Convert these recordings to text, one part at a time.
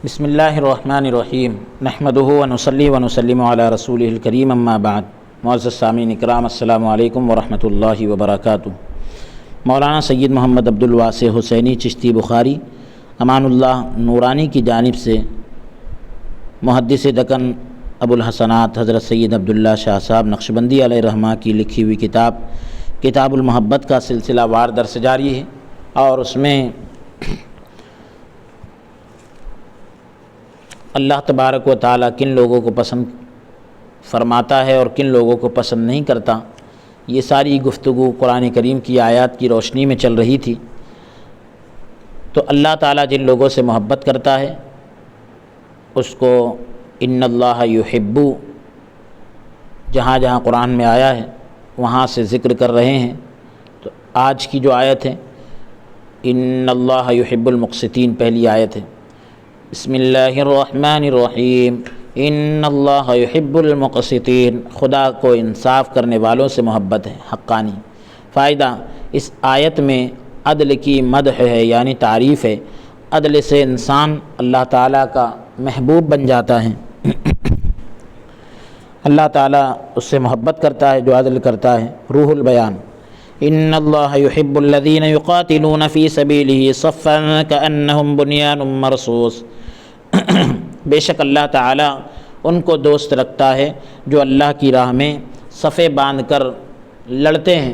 بسم اللہ الرحمن الرحیم نحمدہ ونصلی ونسلم علی رسولہ الکریم اما بعد۔ معزز سامعین اکرام، السلام علیکم ورحمۃ اللہ وبرکاتہ۔ مولانا سید محمد عبدالواسع حسینی چشتی بخاری امان اللہ نورانی کی جانب سے محدث دکن ابو الحسنات حضرت سید عبداللہ شاہ صاحب نقشبندی علیہ رحمہ کی لکھی ہوئی کتاب المحبت کا سلسلہ وار درس جاری ہے، اور اس میں اللہ تبارک و تعالیٰ کن لوگوں کو پسند فرماتا ہے اور کن لوگوں کو پسند نہیں کرتا، یہ ساری گفتگو قرآن کریم کی آیات کی روشنی میں چل رہی تھی۔ تو اللہ تعالیٰ جن لوگوں سے محبت کرتا ہے اس کو ان اللہ یحب جہاں جہاں قرآن میں آیا ہے وہاں سے ذکر کر رہے ہیں۔ تو آج کی جو آیت ہے ان اللہ یحب المقسطین، پہلی آیت ہے، بسم اللہ الرحمن الرحیم، ان اللہ یحب المقسطین، خدا کو انصاف کرنے والوں سے محبت ہے، حقانی۔ فائدہ، اس آیت میں عدل کی مدح ہے، یعنی تعریف ہے۔ عدل سے انسان اللہ تعالیٰ کا محبوب بن جاتا ہے، اللہ تعالیٰ اس سے محبت کرتا ہے جو عدل کرتا ہے۔ روح البیان، ان اللہ یحب الذین یقاتلون فی سبیلہ صفا کأنہم بنیان مرصوص، بے شک اللہ تعالیٰ ان کو دوست رکھتا ہے جو اللہ کی راہ میں صفیں باندھ کر لڑتے ہیں،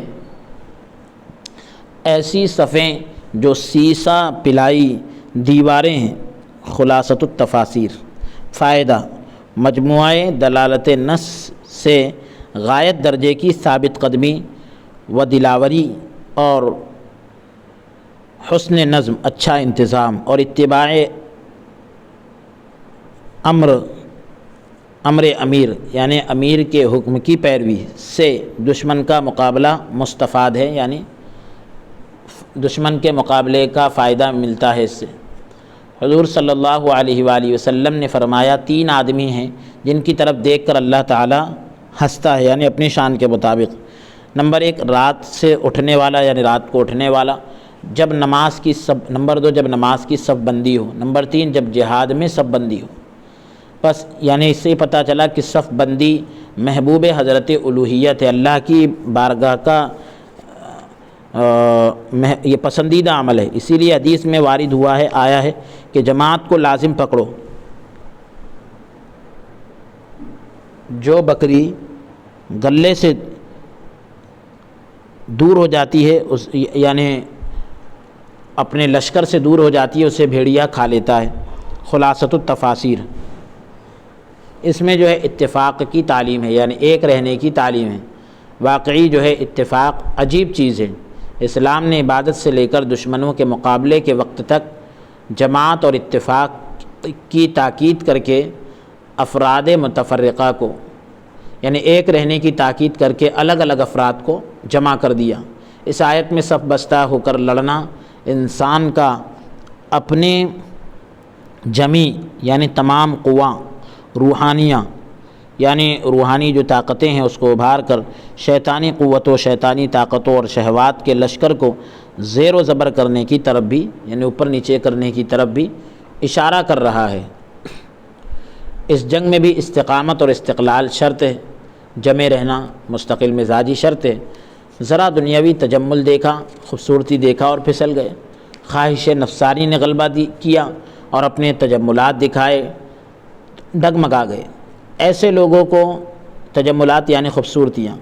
ایسی صفیں جو سیسا پلائی دیواریں ہیں۔ خلاصۃ التفاسیر۔ فائدہ، مجموعہ دلالت نص سے غایت درجے کی ثابت قدمی و دلاوری اور حسن نظم، اچھا انتظام اور اتباع امر امیر، یعنی امیر کے حکم کی پیروی سے دشمن کا مقابلہ مستفاد ہے، یعنی دشمن کے مقابلے کا فائدہ ملتا ہے اس سے۔ حضور صلی اللہ علیہ وآلہ وسلم نے فرمایا، 3 آدمی ہیں جن کی طرف دیکھ کر اللہ تعالیٰ ہنستا ہے، یعنی اپنی شان کے مطابق۔ نمبر 1 رات سے اٹھنے والا، یعنی رات کو اٹھنے والا، نمبر 2 جب نماز کی صف بندی ہو، نمبر 3 جب جہاد میں صف بندی ہو۔ بس یعنی اس سے پتہ چلا کہ صف بندی محبوب حضرت الوہیت ہے، اللہ کی بارگاہ کا یہ پسندیدہ عمل ہے۔ اسی لیے حدیث میں وارد آیا ہے کہ جماعت کو لازم پکڑو۔ جو بکری گلے سے دور ہو جاتی ہے، یعنی اپنے لشکر سے دور ہو جاتی ہے، اسے بھیڑیا کھا لیتا ہے۔ خلاصۃ التفاسیر، اس میں جو ہے اتفاق کی تعلیم ہے، یعنی ایک رہنے کی تعلیم ہے۔ واقعی جو ہے اتفاق عجیب چیز ہے۔ اسلام نے عبادت سے لے کر دشمنوں کے مقابلے کے وقت تک جماعت اور اتفاق کی تاکید کر کے افراد متفرقہ کو، یعنی ایک رہنے کی تاکید کر کے الگ الگ افراد کو جمع کر دیا۔ اس آیت میں صف بستہ ہو کر لڑنا انسان کا اپنے جمی، یعنی تمام قواں روحانیہ، یعنی روحانی جو طاقتیں ہیں اس کو ابھار کر شیطانی قوتوں، شیطانی طاقتوں اور شہوات کے لشکر کو زیر و زبر کرنے کی طرف بھی، یعنی اوپر نیچے کرنے کی طرف بھی اشارہ کر رہا ہے۔ اس جنگ میں بھی استقامت اور استقلال شرط ہے، جمع رہنا مستقل مزاجی شرط ہے۔ ذرا دنیاوی تجمل دیکھا، خوبصورتی دیکھا اور پھسل گئے، خواہش نفسانی نے غلبہ کیا اور اپنے تجملات دکھائے، ڈگمگا گئے۔ ایسے لوگوں کو تجملات یعنی خوبصورتیاں،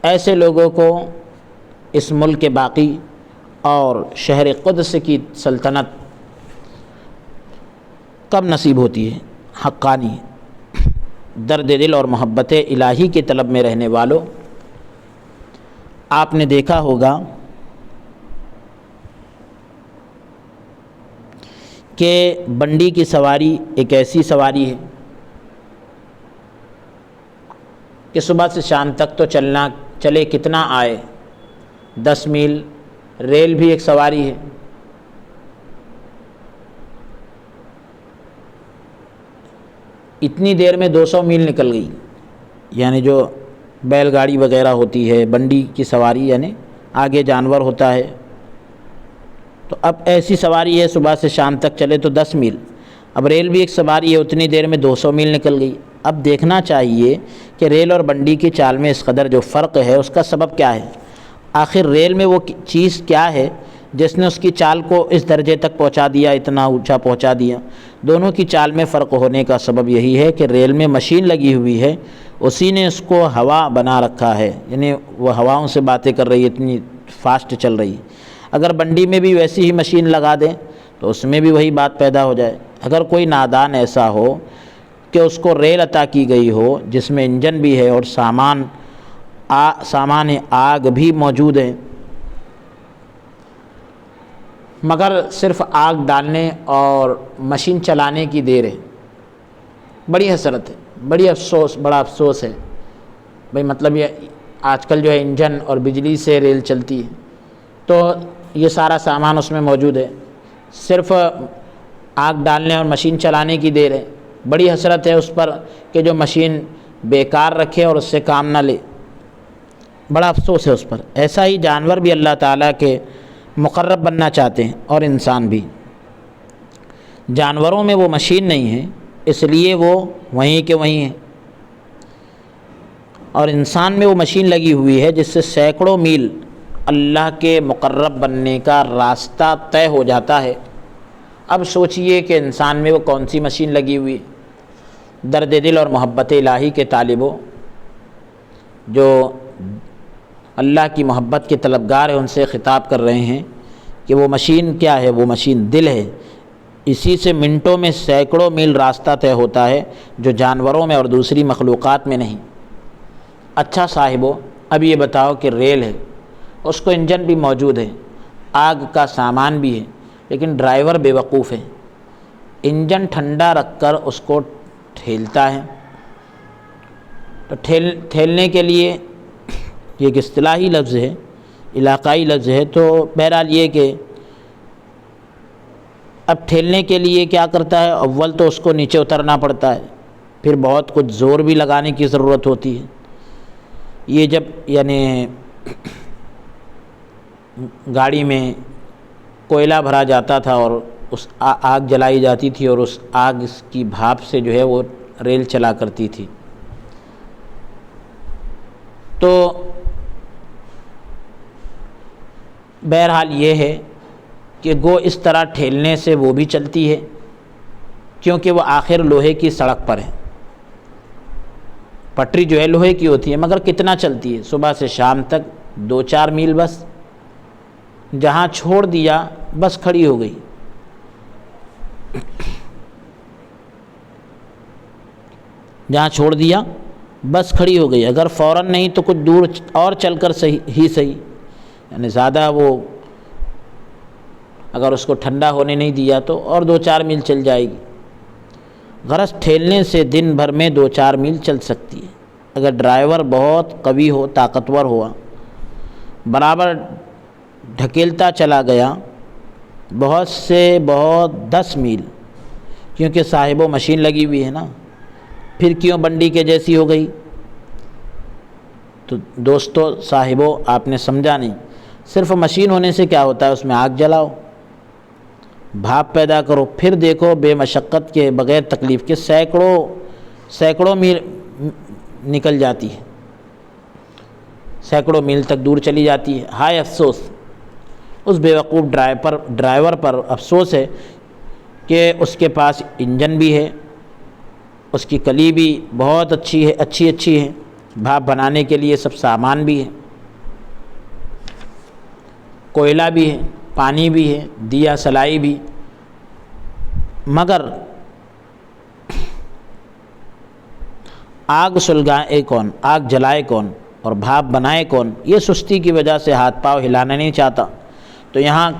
ایسے لوگوں کو اس ملک کے باقی اور شہر قدس کی سلطنت کب نصیب ہوتی ہے؟ حقانی، درد دل اور محبت الہی کی طلب میں رہنے والوں۔ آپ نے دیکھا ہوگا کہ بنڈی کی سواری ایک ایسی سواری ہے کہ صبح سے شام تک تو چلے کتنا آئے، 10 میل۔ ریل بھی ایک سواری ہے، اتنی دیر میں 200 میل نکل گئی، یعنی جو بیل گاڑی وغیرہ ہوتی ہے، بنڈی کی سواری یعنی آگے جانور ہوتا ہے، تو اب ایسی سواری ہے صبح سے شام تک چلے تو 10 میل۔ اب ریل بھی ایک سواری ہے، اتنی دیر میں 200 میل نکل گئی۔ اب دیکھنا چاہیے کہ ریل اور بنڈی کی چال میں اس قدر جو فرق ہے اس کا سبب کیا ہے؟ آخر ریل میں وہ چیز کیا ہے جس نے اس کی چال کو اس درجے تک پہنچا دیا، اتنا اونچا پہنچا دیا؟ دونوں کی چال میں فرق ہونے کا سبب یہی ہے کہ ریل میں مشین لگی ہوئی ہے، اسی نے اس کو ہوا بنا رکھا ہے، یعنی وہ ہواؤں سے باتیں کر رہی ہے، اتنی فاسٹ چل رہی ہے۔ اگر بنڈی میں بھی ویسی ہی مشین لگا دیں تو اس میں بھی وہی بات پیدا ہو جائے۔ اگر کوئی نادان ایسا ہو کہ اس کو ریل عطا کی گئی ہو جس میں انجن بھی ہے اور سامان آگ بھی موجود ہے، مگر صرف آگ ڈالنے اور مشین چلانے کی دیر ہے، بڑی حسرت ہے، بڑا افسوس ہے بھئی۔ مطلب یہ آج کل جو ہے انجن اور بجلی سے ریل چلتی ہے تو یہ سارا سامان اس میں موجود ہے، صرف آگ ڈالنے اور مشین چلانے کی دیر ہے۔ بڑی حسرت ہے اس پر کہ جو مشین بیکار رکھے اور اس سے کام نہ لے، بڑا افسوس ہے اس پر۔ ایسا ہی جانور بھی اللہ تعالیٰ کے مقرب بننا چاہتے ہیں اور انسان بھی۔ جانوروں میں وہ مشین نہیں ہے اس لیے وہ وہیں کے وہیں ہیں، اور انسان میں وہ مشین لگی ہوئی ہے جس سے سینکڑوں میل اللہ کے مقرب بننے کا راستہ طے ہو جاتا ہے۔ اب سوچئے کہ انسان میں وہ کون سی مشین لگی ہوئی ہے؟ درد دل اور محبت الہی کے طالبوں، جو اللہ کی محبت کے طلبگار ہیں، ان سے خطاب کر رہے ہیں کہ وہ مشین کیا ہے؟ وہ مشین دل ہے۔ اسی سے منٹوں میں سینکڑوں میل راستہ طے ہوتا ہے جو جانوروں میں اور دوسری مخلوقات میں نہیں۔ اچھا صاحبو، اب یہ بتاؤ کہ ریل ہے، اس کو انجن بھی موجود ہے، آگ کا سامان بھی ہے، لیکن ڈرائیور بے وقوف ہے، انجن ٹھنڈا رکھ کر اس کو ٹھیلتا ہے۔ تو ٹھیلنے کے لیے یہ ایک اصطلاحی لفظ ہے، علاقائی لفظ ہے، تو بہرحال یہ کہ اب ٹھیلنے کے لیے کیا کرتا ہے؟ اول تو اس کو نیچے اترنا پڑتا ہے، پھر بہت کچھ زور بھی لگانے کی ضرورت ہوتی ہے۔ یہ جب یعنی گاڑی میں کوئلہ بھرا جاتا تھا اور اس آگ جلائی جاتی تھی اور اس آگ کی بھاپ سے جو ہے وہ ریل چلا کرتی تھی، تو بہرحال یہ ہے کہ گو اس طرح ٹھیلنے سے وہ بھی چلتی ہے، کیونکہ وہ آخر لوہے کی سڑک پر ہے۔ پٹری جو ہے لوہے کی ہوتی ہے، مگر کتنا چلتی ہے؟ صبح سے شام تک 2-4 میل بس، جہاں چھوڑ دیا بس کھڑی ہو گئی۔ جہاں چھوڑ دیا بس کھڑی ہو گئی، اگر فوراً نہیں تو کچھ دور اور چل کر صحیح، یعنی زیادہ وہ اگر اس کو ٹھنڈا ہونے نہیں دیا تو اور 2-4 میل چل جائے گی۔ غرض ٹھیلنے سے دن بھر میں 2-4 میل چل سکتی ہے، اگر ڈرائیور بہت قوی ہو، طاقتور ہوا، برابر ڈھکیلتا چلا گیا بہت سے بہت 10 میل، کیونکہ صاحب و مشین لگی ہوئی ہے نا، پھر کیوں بنڈی کے جیسی ہو گئی؟ تو دوستو صاحبو، آپ نے سمجھا نہیں۔ صرف مشین ہونے سے کیا ہوتا ہے؟ اس میں آگ جلاؤ، بھاپ پیدا کرو، پھر دیکھو بے مشقت کے بغیر تکلیف کے سینکڑوں میل نکل جاتی ہے، سینکڑوں میل تک دور چلی جاتی ہے۔ ہائے افسوس اس بے وقوف ڈرائیور پر، افسوس ہے کہ اس کے پاس انجن بھی ہے، اس کی کلی بھی بہت اچھی ہے، بھاپ بنانے کے لیے سب سامان بھی ہے، کوئلہ بھی ہے، پانی بھی ہے، دیا سلائی بھی، مگر آگ سلگائے کون، آگ جلائے کون اور بھاپ بنائے کون؟ یہ سستی کی وجہ سے ہاتھ پاؤں ہلانا نہیں چاہتا۔ تو یہاں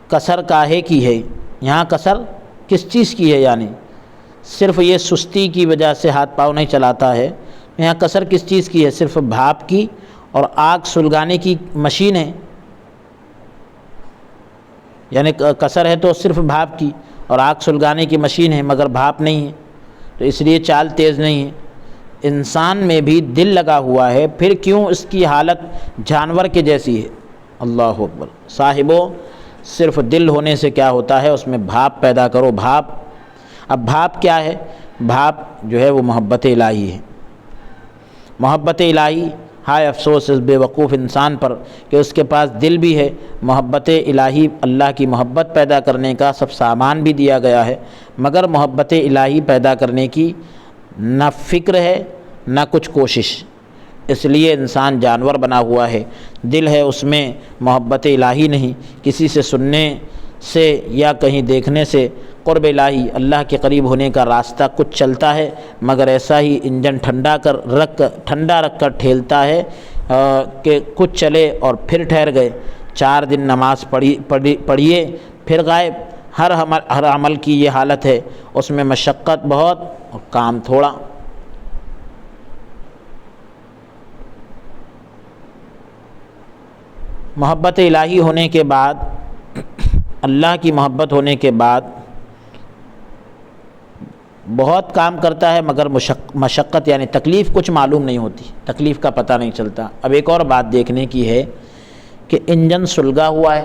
کسر کاہے کی ہے؟ یہاں کسر کس چیز کی ہے؟ یعنی صرف یہ سستی کی وجہ سے ہاتھ پاؤں نہیں چلاتا ہے، یہاں کسر کس چیز کی ہے؟ صرف بھاپ کی اور آگ سلگانے کی مشین ہے، یعنی کسر ہے تو صرف بھاپ کی اور آگ سلگانے کی مشین ہے، مگر بھاپ نہیں ہے، تو اس لیے چال تیز نہیں ہے۔ انسان میں بھی دل لگا ہوا ہے، پھر کیوں اس کی حالت جانور کے جیسی ہے؟ اللہ اکبر۔ صاحبو، صرف دل ہونے سے کیا ہوتا ہے، اس میں بھاپ پیدا کرو، بھاپ۔ اب بھاپ کیا ہے؟ بھاپ جو ہے وہ محبت الہی ہے۔ محبت الہی، ہائے افسوس اس بے وقوف انسان پر کہ اس کے پاس دل بھی ہے، محبت الہی اللہ کی محبت پیدا کرنے کا سب سامان بھی دیا گیا ہے، مگر محبت الہی پیدا کرنے کی نہ فکر ہے نہ کچھ کوشش، اس لیے انسان جانور بنا ہوا ہے۔ دل ہے، اس میں محبت الہی نہیں، کسی سے سننے سے یا کہیں دیکھنے سے قرب الہی اللہ کے قریب ہونے کا راستہ کچھ چلتا ہے، مگر ایسا ہی انجن ٹھنڈا رکھ کر ٹھیلتا ہے کہ کچھ چلے اور پھر ٹھہر گئے۔ 4 دن نماز پڑھیے پھر غائب۔ ہر عمل کی یہ حالت ہے، اس میں مشقت بہت اور کام تھوڑا۔ محبت الہی ہونے کے بعد، اللہ کی محبت ہونے کے بعد بہت کام کرتا ہے، مگر مشقت یعنی تکلیف کچھ معلوم نہیں ہوتی، تکلیف کا پتہ نہیں چلتا۔ اب ایک اور بات دیکھنے کی ہے کہ انجن سلگا ہوا ہے،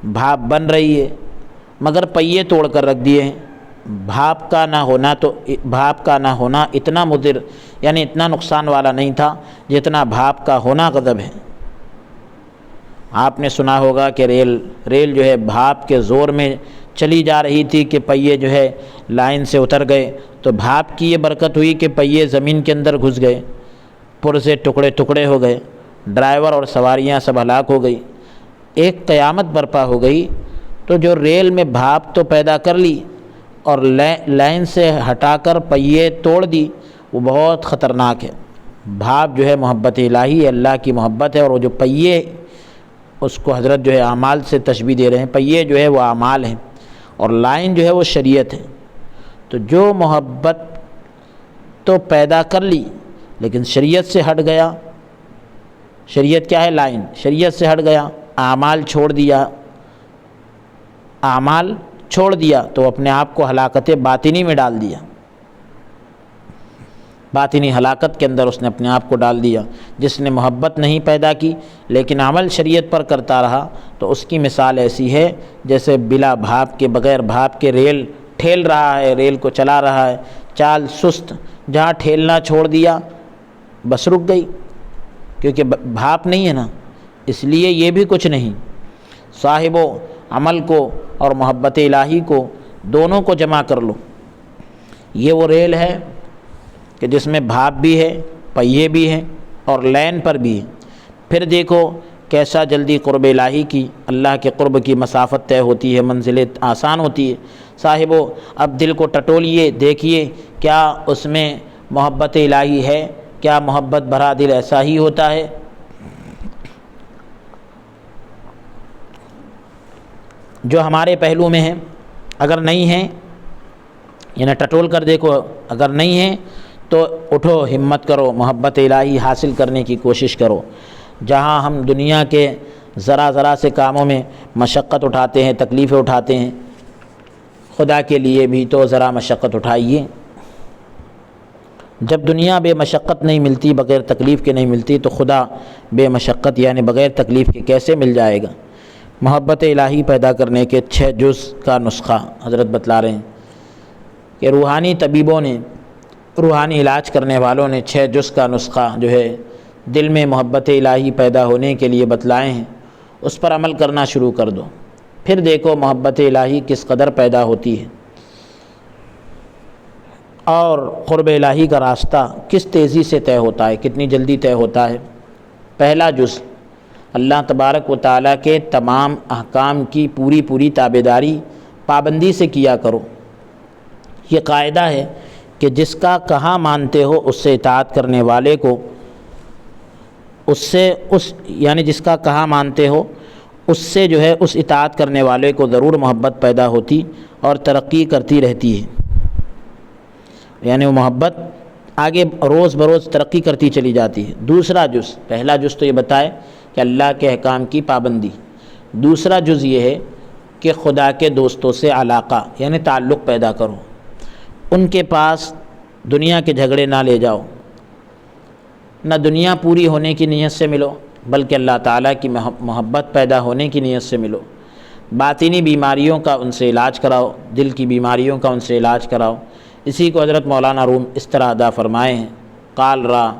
بھاپ بن رہی ہے، مگر پہیے توڑ کر رکھ دیے ہیں۔ بھاپ کا نہ ہونا اتنا مضر یعنی اتنا نقصان والا نہیں تھا جتنا بھاپ کا ہونا غضب ہے۔ آپ نے سنا ہوگا کہ ریل جو ہے بھاپ کے زور میں چلی جا رہی تھی کہ پہیے جو ہے لائن سے اتر گئے، تو بھاپ کی یہ برکت ہوئی کہ پہیے زمین کے اندر گھس گئے، پرزے ٹکڑے ہو گئے، ڈرائیور اور سواریاں سب ہلاک ہو گئی۔ ایک قیامت برپا ہو گئی تو جو ریل میں بھاپ تو پیدا کر لی اور لائن سے ہٹا کر پہیے توڑ دی، وہ بہت خطرناک ہے۔ بھاپ جو ہے محبت الہی ہے، اللہ کی محبت ہے، اور وہ جو پہیے، اس کو حضرت جو ہے اعمال سے تشبیہ دے رہے ہیں، پہیے جو ہے وہ اعمال ہیں اور لائن جو ہے وہ شریعت ہے۔ تو جو محبت تو پیدا کر لی لیکن شریعت سے ہٹ گیا، شریعت کیا ہے؟ لائن، شریعت سے ہٹ گیا، اعمال چھوڑ دیا تو اپنے آپ کو ہلاکت باطنی میں ڈال دیا، باطنی ہلاکت کے اندر اس نے اپنے آپ کو ڈال دیا۔ جس نے محبت نہیں پیدا کی لیکن عمل شریعت پر کرتا رہا تو اس کی مثال ایسی ہے جیسے بلا بھاپ کے، بغیر بھاپ کے ریل ٹھیل رہا ہے، ریل کو چلا رہا ہے، چال سست، جہاں ٹھیلنا چھوڑ دیا بس رک گئی، کیونکہ بھاپ نہیں ہے نا، اس لیے یہ بھی کچھ نہیں۔ صاحب و عمل کو اور محبت الہی کو دونوں کو جمع کر لو۔ یہ وہ ریل ہے کہ جس میں بھاپ بھی ہے، پہیے بھی ہیں اور لین پر بھی ہے۔ پھر دیکھو کیسا جلدی قرب الہی کی، اللہ کے قرب کی مسافت طے ہوتی ہے، منزلیں آسان ہوتی ہے۔ صاحبو اب دل کو ٹٹولیے، دیکھیے کیا اس میں محبت الہی ہے، کیا محبت بھرا دل ایسا ہی ہوتا ہے؟ جو ہمارے پہلو میں ہے، اگر نہیں ہے یعنی ٹٹول کر دیکھو، اگر نہیں ہے تو اٹھو، ہمت کرو، محبت الہی حاصل کرنے کی کوشش کرو۔ جہاں ہم دنیا کے ذرا سے کاموں میں مشقت اٹھاتے ہیں، تکلیفیں اٹھاتے ہیں، خدا کے لیے بھی تو ذرا مشقت اٹھائیے۔ جب دنیا بے مشقت نہیں ملتی، بغیر تکلیف کے نہیں ملتی، تو خدا بے مشقت یعنی بغیر تکلیف کے کیسے مل جائے گا؟ محبت الہی پیدا کرنے کے 6 جز کا نسخہ حضرت بتلا رہے ہیں کہ روحانی طبیبوں نے، روحانی علاج کرنے والوں نے 6 جز کا نسخہ جو ہے دل میں محبت الہی پیدا ہونے کے لیے بتلائے ہیں، اس پر عمل کرنا شروع کر دو، پھر دیکھو محبت الہی کس قدر پیدا ہوتی ہے اور قرب الہی کا راستہ کس تیزی سے طے ہوتا ہے، کتنی جلدی طے ہوتا ہے۔ پہلا جز، اللہ تبارک و تعالیٰ کے تمام احکام کی پوری تابعداری پابندی سے کیا کرو۔ یہ قاعدہ ہے کہ جس کا کہاں مانتے ہو اس سے اطاعت کرنے والے کو، یعنی جس کا کہاں مانتے ہو اس سے جو ہے اس اطاعت کرنے والے کو ضرور محبت پیدا ہوتی اور ترقی کرتی رہتی ہے، یعنی وہ محبت آگے روز بروز ترقی کرتی چلی جاتی ہے۔ دوسرا جز، پہلا جز تو یہ بتائے کہ اللہ کے احکام کی پابندی، دوسرا جز یہ ہے کہ خدا کے دوستوں سے علاقہ یعنی تعلق پیدا کرو، ان کے پاس دنیا کے جھگڑے نہ لے جاؤ، نہ دنیا پوری ہونے کی نیت سے ملو بلکہ اللہ تعالیٰ کی محبت پیدا ہونے کی نیت سے ملو۔ باطنی بیماریوں کا ان سے علاج کراؤ، دل کی بیماریوں کا ان سے علاج کراؤ۔ اسی کو حضرت مولانا روم اس طرح ادا فرمائے ہیں، قال را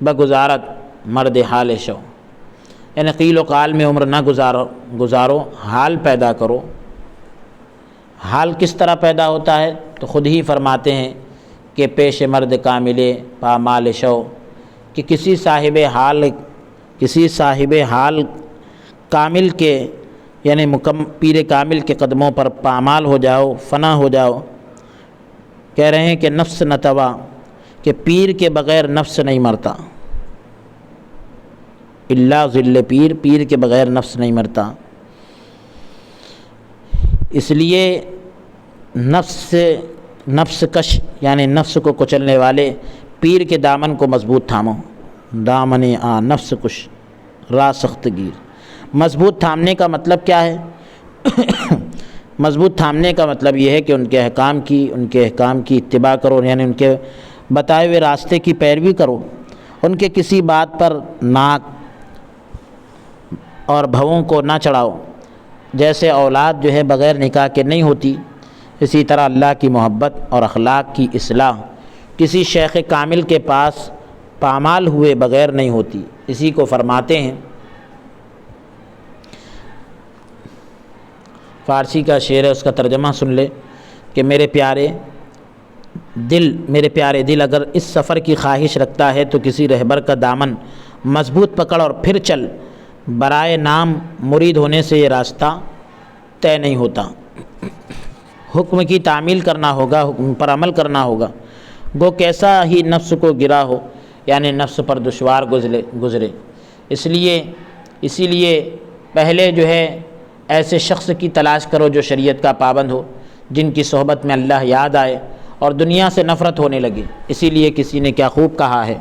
بگزارت مرد حال شو، یعنی قیل و قال میں عمر نہ گزارو، حال پیدا کرو۔ حال کس طرح پیدا ہوتا ہے تو خود ہی فرماتے ہیں کہ پیش مرد کاملے پامال شو، کہ کسی صاحب حال کامل کے یعنی پیر کامل کے قدموں پر پامال ہو جاؤ، فنا ہو جاؤ۔ کہہ رہے ہیں کہ نفس نتوا، کہ پیر کے بغیر نفس نہیں مرتا، اللہ ذل پیر کے بغیر نفس نہیں مرتا۔ اس لیے نفس کش یعنی نفس کو کچلنے والے پیر کے دامن کو مضبوط تھامو، دامن نفس کش را سخت گیر۔ مضبوط تھامنے کا مطلب کیا ہے؟ مضبوط تھامنے کا مطلب یہ ہے کہ ان کے احکام کی اتباع کرو، یعنی ان کے بتائے ہوئے راستے کی پیروی کرو، ان کے کسی بات پر ناک اور بھووں کو نہ چڑھاؤ۔ جیسے اولاد جو ہے بغیر نکاح کے نہیں ہوتی، اسی طرح اللہ کی محبت اور اخلاق کی اصلاح کسی شیخ کامل کے پاس پامال ہوئے بغیر نہیں ہوتی۔ اسی کو فرماتے ہیں، فارسی کا شعر ہے، اس کا ترجمہ سن لے کہ میرے پیارے دل اگر اس سفر کی خواہش رکھتا ہے تو کسی رہبر کا دامن مضبوط پکڑ اور پھر چل، برائے نام مرید ہونے سے یہ راستہ طے نہیں ہوتا۔ حکم کی تعمیل کرنا ہوگا، حکم پر عمل کرنا ہوگا، گو کیسا ہی نفس کو گرا ہو، یعنی نفس پر دشوار گزرے۔ اسی لیے پہلے جو ہے ایسے شخص کی تلاش کرو جو شریعت کا پابند ہو، جن کی صحبت میں اللہ یاد آئے اور دنیا سے نفرت ہونے لگے۔ اسی لیے کسی نے کیا خوب کہا ہے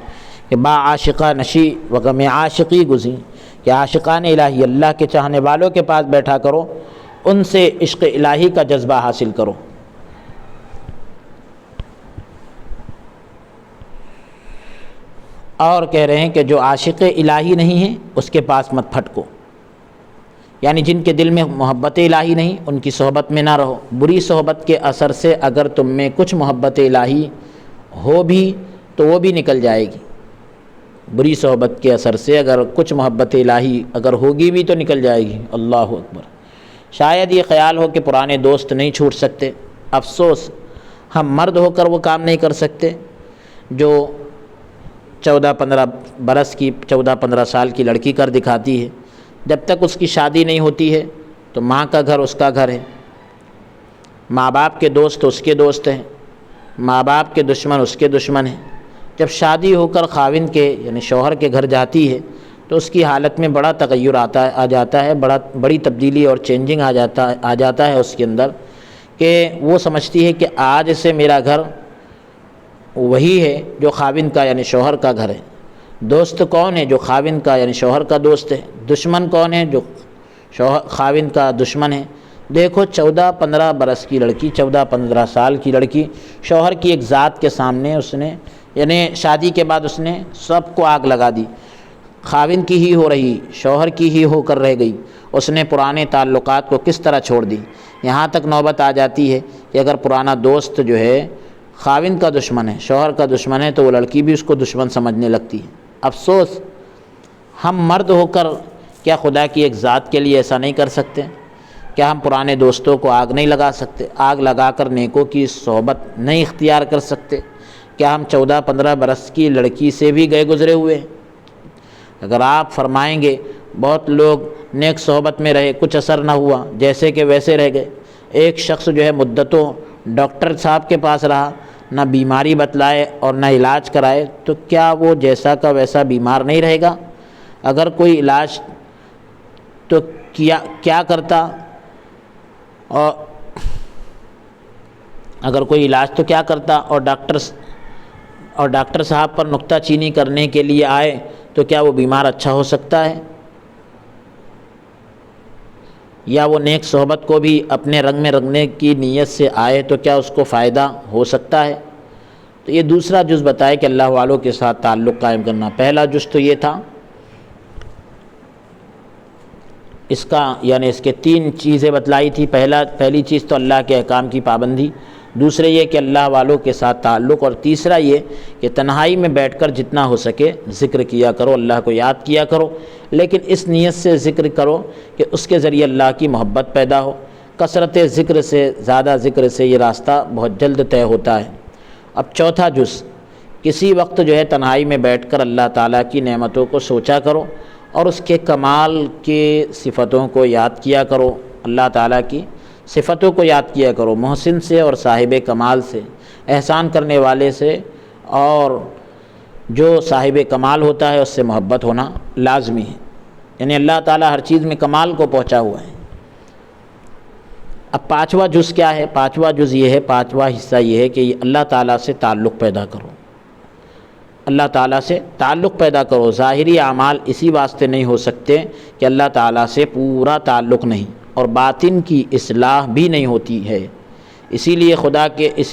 کہ با عاشقہ نشی و غم عاشقی گزیں، کہ عاشقان الہی اللہ کے چاہنے والوں کے پاس بیٹھا کرو، ان سے عشق الہی کا جذبہ حاصل کرو۔ اور کہہ رہے ہیں کہ جو عاشق الہی نہیں ہیں اس کے پاس مت پھٹکو، یعنی جن کے دل میں محبت الہی نہیں ان کی صحبت میں نہ رہو۔ بری صحبت کے اثر سے اگر تم میں کچھ محبت الہی ہو بھی تو وہ بھی نکل جائے گی۔ بری صحبت کے اثر سے اگر کچھ محبت الہی اگر ہوگی بھی تو نکل جائے گی۔ اللہ اکبر۔ شاید یہ خیال ہو کہ پرانے دوست نہیں چھوٹ سکتے، افسوس ہم مرد ہو کر وہ کام نہیں کر سکتے جو 14-15 سال کی لڑکی کر دکھاتی ہے۔ جب تک اس کی شادی نہیں ہوتی ہے تو ماں کا گھر اس کا گھر ہے، ماں باپ کے دوست اس کے دوست ہیں، ماں باپ کے دشمن اس کے دشمن ہیں۔ جب شادی ہو کر خاوند کے یعنی شوہر کے گھر جاتی ہے تو اس کی حالت میں بڑا تغیر آ جاتا ہے، بڑی تبدیلی اور چینجنگ آ جاتا ہے اس کے اندر، کہ وہ سمجھتی ہے کہ آج سے میرا گھر وہی ہے جو خاوند کا یعنی شوہر کا گھر ہے۔ دوست کون ہے؟ جو خاوند کا یعنی شوہر کا دوست ہے۔ دشمن کون ہے؟ جو خاوند کا دشمن ہے۔ دیکھو 14-15 برس کی لڑکی، 14-15 سال کی لڑکی شوہر کی ایک ذات کے سامنے اس نے یعنی شادی کے بعد اس نے سب کو آگ لگا دی، خاوند کی ہی ہو رہی، شوہر کی ہی ہو کر رہ گئی، اس نے پرانے تعلقات کو کس طرح چھوڑ دی۔ یہاں تک نوبت آ جاتی ہے کہ اگر پرانا دوست جو ہے خاوند کا دشمن ہے، شوہر کا دشمن ہے، تو وہ لڑکی بھی اس کو دشمن سمجھنے لگتی ہے۔ افسوس ہم مرد ہو کر کیا خدا کی ایک ذات کے لیے ایسا نہیں کر سکتے؟ کیا ہم پرانے دوستوں کو آگ نہیں لگا سکتے؟ آگ لگا کر نیکوں کی صحبت نہیں اختیار کر سکتے؟ کیا ہم 14-15 برس کی لڑکی سے بھی گئے گزرے ہوئے ہیں؟ اگر آپ فرمائیں گے بہت لوگ نیک صحبت میں رہے، کچھ اثر نہ ہوا، جیسے کہ ویسے رہ گئے۔ ایک شخص جو ہے مدتوں ڈاکٹر صاحب کے پاس رہا، نہ بیماری بتلائے اور نہ علاج کرائے، تو کیا وہ جیسا کا ویسا بیمار نہیں رہے گا؟ اگر کوئی علاج تو کیا کرتا، اور اگر کوئی علاج تو کیا کرتا، اور ڈاکٹر صاحب پر نکتہ چینی کرنے کے لیے آئے تو کیا وہ بیمار اچھا ہو سکتا ہے؟ یا وہ نیک صحبت کو بھی اپنے رنگ میں رنگنے کی نیت سے آئے تو کیا اس کو فائدہ ہو سکتا ہے؟ تو یہ دوسرا جز بتائے کہ اللہ والوں کے ساتھ تعلق قائم کرنا۔ پہلا جز تو یہ تھا اس کا یعنی اس کے 3 چیزیں بتلائی تھی۔ پہلی چیز تو اللہ کے احکام کی پابندی، دوسرے یہ کہ اللہ والوں کے ساتھ تعلق، اور تیسرا یہ کہ تنہائی میں بیٹھ کر جتنا ہو سکے ذکر کیا کرو، اللہ کو یاد کیا کرو، لیکن اس نیت سے ذکر کرو کہ اس کے ذریعے اللہ کی محبت پیدا ہو۔ کثرت ذکر سے، زیادہ ذکر سے یہ راستہ بہت جلد طے ہوتا ہے۔ اب چوتھا جز، کسی وقت جو ہے تنہائی میں بیٹھ کر اللہ تعالیٰ کی نعمتوں کو سوچا کرو اور اس کے کمال کے صفتوں کو یاد کیا کرو، اللہ تعالیٰ کی صفتوں کو یاد کیا کرو، محسن سے اور صاحب کمال سے، احسان کرنے والے سے، اور جو صاحب کمال ہوتا ہے اس سے محبت ہونا لازمی ہے، یعنی اللہ تعالیٰ ہر چیز میں کمال کو پہنچا ہوا ہے۔ اب 5واں جز کیا ہے؟ 5واں جز یہ ہے، 5واں حصہ یہ ہے کہ اللہ تعالیٰ سے تعلق پیدا کرو، اللہ تعالیٰ سے تعلق پیدا کرو۔ ظاہری اعمال اسی واسطے نہیں ہو سکتے کہ اللہ تعالیٰ سے پورا تعلق نہیں، اور باطن کی اصلاح بھی نہیں ہوتی ہے، اسی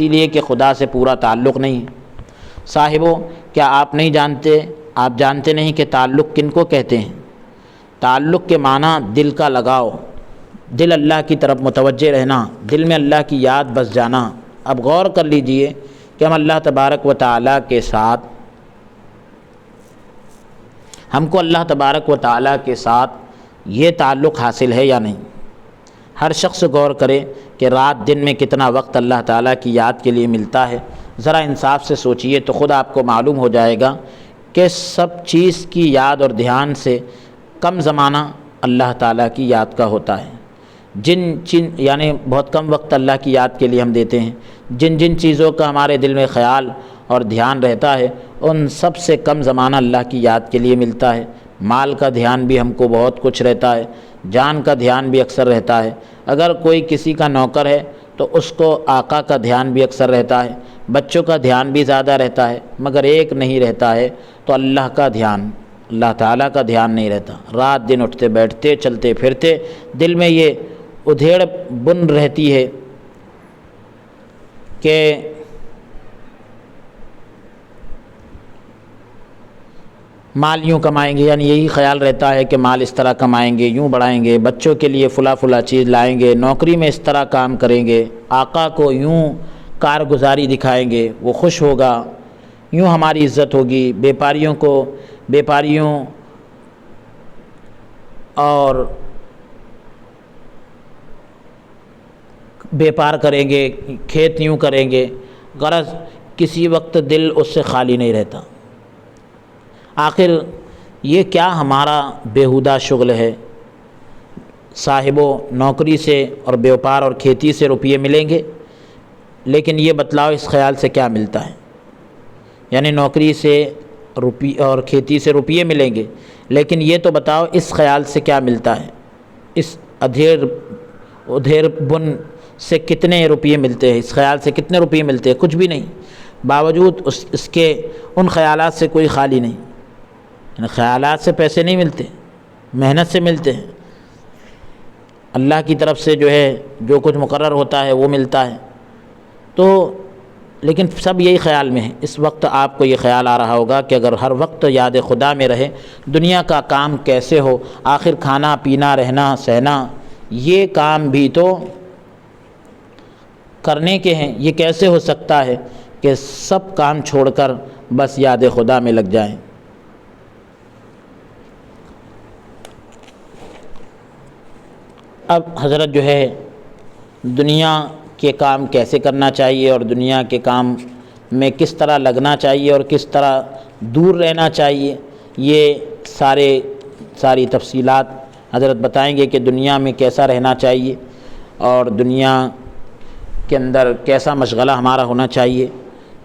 لیے کہ خدا سے پورا تعلق نہیں ہے۔ صاحبوں، کیا آپ نہیں جانتے، آپ جانتے نہیں کہ تعلق کن کو کہتے ہیں؟ تعلق کے معنی دل کا لگاؤ، دل اللہ کی طرف متوجہ رہنا، دل میں اللہ کی یاد بس جانا۔ اب غور کر لیجئے کہ ہم اللہ تبارک و تعالیٰ کے ساتھ، ہم کو اللہ تبارک و تعالیٰ کے ساتھ یہ تعلق حاصل ہے یا نہیں؟ ہر شخص غور کرے کہ رات دن میں کتنا وقت اللہ تعالیٰ کی یاد کے لیے ملتا ہے۔ ذرا انصاف سے سوچئے تو خود آپ کو معلوم ہو جائے گا کہ سب چیز کی یاد اور دھیان سے کم زمانہ اللہ تعالیٰ کی یاد کا ہوتا ہے۔ یعنی بہت کم وقت اللہ کی یاد کے لیے ہم دیتے ہیں۔ جن چیزوں کا ہمارے دل میں خیال اور دھیان رہتا ہے ان سب سے کم زمانہ اللہ کی یاد کے لیے ملتا ہے۔ مال کا دھیان بھی ہم کو بہت کچھ رہتا ہے، جان کا دھیان بھی اکثر رہتا ہے۔ اگر کوئی کسی کا نوکر ہے تو اس کو آقا کا دھیان بھی اکثر رہتا ہے، بچوں کا دھیان بھی زیادہ رہتا ہے، مگر ایک نہیں رہتا ہے تو اللہ کا دھیان، اللہ تعالیٰ کا دھیان نہیں رہتا۔ رات دن اٹھتے بیٹھتے چلتے پھرتے دل میں یہ ادھیڑ بن رہتی ہے کہ مال یوں کمائیں گے، یعنی یہی خیال رہتا ہے کہ مال اس طرح کمائیں گے، یوں بڑھائیں گے، بچوں کے لیے فلاں چیز لائیں گے، نوکری میں اس طرح کام کریں گے، آقا کو یوں کارگزاری دکھائیں گے، وہ خوش ہوگا، یوں ہماری عزت ہوگی، بیپاریوں اور بیپار کریں گے، کھیت یوں کریں گے، غرض کسی وقت دل اس سے خالی نہیں رہتا۔ آخر یہ کیا ہمارا بیہودہ شغل ہے؟ صاحبوں، نوکری سے اور بیوپار اور کھیتی سے روپیے ملیں گے، لیکن یہ بتلاؤ اس خیال سے کیا ملتا ہے؟ یعنی نوکری سے اور کھیتی سے روپیے ملیں گے، لیکن یہ تو بتاؤ اس خیال سے کیا ملتا ہے؟ اس ادھیر بن سے کتنے روپیے ملتے ہیں؟ اس خیال سے کتنے روپیے ملتے ہیں؟ کچھ بھی نہیں۔ باوجود اس کے ان خیالات سے کوئی خالی نہیں، یعنی خیالات سے پیسے نہیں ملتے، محنت سے ملتے ہیں، اللہ کی طرف سے جو ہے جو کچھ مقرر ہوتا ہے وہ ملتا ہے۔ تو لیکن سب یہی خیال میں ہے۔ اس وقت آپ کو یہ خیال آ رہا ہوگا کہ اگر ہر وقت یاد خدا میں رہے، دنیا کا کام کیسے ہو؟ آخر کھانا پینا رہنا سہنا یہ کام بھی تو کرنے کے ہیں، یہ کیسے ہو سکتا ہے کہ سب کام چھوڑ کر بس یاد خدا میں لگ جائیں؟ اب حضرت جو ہے دنیا کے کام کیسے کرنا چاہیے اور دنیا کے کام میں کس طرح لگنا چاہیے اور کس طرح دور رہنا چاہیے، یہ ساری تفصیلات حضرت بتائیں گے کہ دنیا میں کیسا رہنا چاہیے اور دنیا کے اندر کیسا مشغلہ ہمارا ہونا چاہیے۔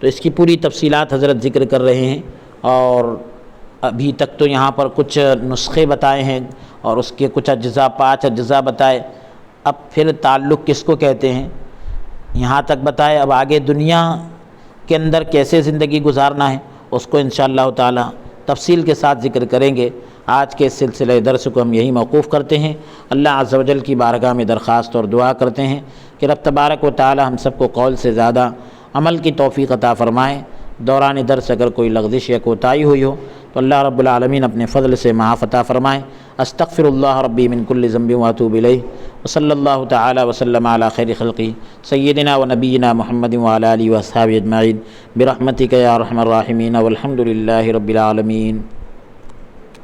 تو اس کی پوری تفصیلات حضرت ذکر کر رہے ہیں، اور ابھی تک تو یہاں پر کچھ نسخے بتائے ہیں اور اس کے کچھ اجزاء، 5 اجزاء بتائے۔ اب پھر تعلق کس کو کہتے ہیں یہاں تک بتائے، اب آگے دنیا کے اندر کیسے زندگی گزارنا ہے اس کو انشاءاللہ تعالی تفصیل کے ساتھ ذکر کریں گے۔ آج کے سلسلہ درس کو ہم یہی موقوف کرتے ہیں۔ اللہ عز و جل کی بارگاہ میں درخواست اور دعا کرتے ہیں کہ رب تبارک و تعالی ہم سب کو قول سے زیادہ عمل کی توفیق عطا فرمائے۔ دوران درس اگر کوئی لغزش یا کوتاہی ہوئی ہو تو اللہ رب العالمین اپنے فضل سے معاف عطا فرمائے۔ استغفر اللہ ربی من کل ذنب واتوب الیہ، وصلی اللہ تعالی وسلم علی خیر خلقی سیدنا و نبینا محمد وعلی آلہ واصحابہ اجمعین برحمتک یا ارحم الراحمین والحمد للہ رب العالمین۔